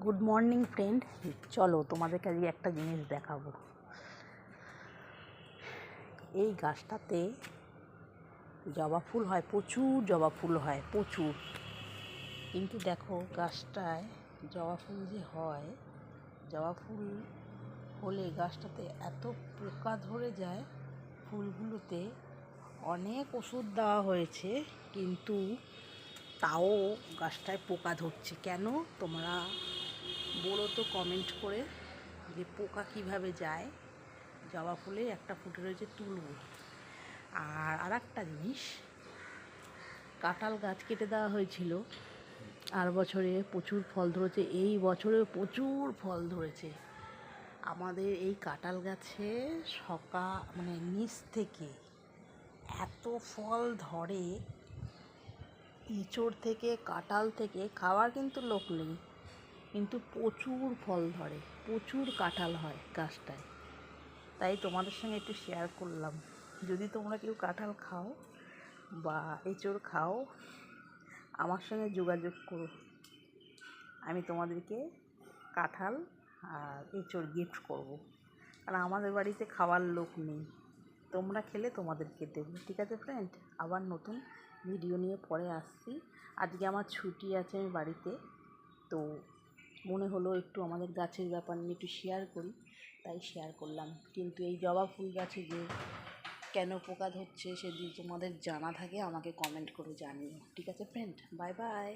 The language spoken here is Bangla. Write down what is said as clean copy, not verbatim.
গুড মর্নিং ফ্রেন্ড, চলো তোমাদেরকে আজকে একটা জিনিস দেখাবো। এই গাছটাতে জবা ফুল হয়, প্রচুর জবা ফুল হয়, প্রচুর। কিন্তু দেখো গাছটায় জবা ফুল যে হয়, জবা ফুল হলে গাছটাতে এত পোকা ধরে যায়, ফুলগুলোতে অনেক ওষুধ দেওয়া হয়েছে, কিন্তু তাও গাছটায় পোকা ধরছে কেন? তোমরা বলো তো কমেন্ট করে যে পোকা কিভাবে যায়। জবা ফুলে একটা ফুটে রয়েছে তুলব। আর একটা জিনিস, কাঁঠাল গাছ কেটে দেওয়া হয়েছিল, আর বছরে প্রচুর ফল ধরেছে, এই বছরেও প্রচুর ফল ধরেছে। আমাদের এই কাঁঠাল গাছে নিচ থেকে এত ফল ধরে, ইঁচড় থেকে কাঁঠাল থেকে খাওয়ার কিন্তু লোক নেই, কিন্তু প্রচুর ফল ধরে, প্রচুর কাঁঠাল হয় গাছটায়। তাই তোমাদের সঙ্গে একটু শেয়ার করলাম, যদি তোমরা কেউ কাঁঠাল খাও বা এঁচড় খাও, আমার সঙ্গে যোগাযোগ করো, আমি তোমাদেরকে কাঁঠাল আর এঁচড় গিফট করব। কারণ আমাদের বাড়িতে খাওয়ার লোক নেই, তোমরা খেলে তোমাদেরকে দেবো। ঠিক আছে ফ্রেন্ড, আবার নতুন ভিডিও নিয়ে পরে আসছি। আজকে আমার ছুটি আছে, আমি বাড়িতে, তো মনে হলো একটু আমাদের গাছের ব্যাপার নিয়ে একটু শেয়ার করি, তাই শেয়ার করলাম। কিন্তু এই জবা ফুল গাছে যে কেন পোকা ধরছে, যদি তোমাদের জানা থাকে আমাকে কমেন্ট করে জানিও। ঠিক আছে ফ্রেন্ড, বাই বাই।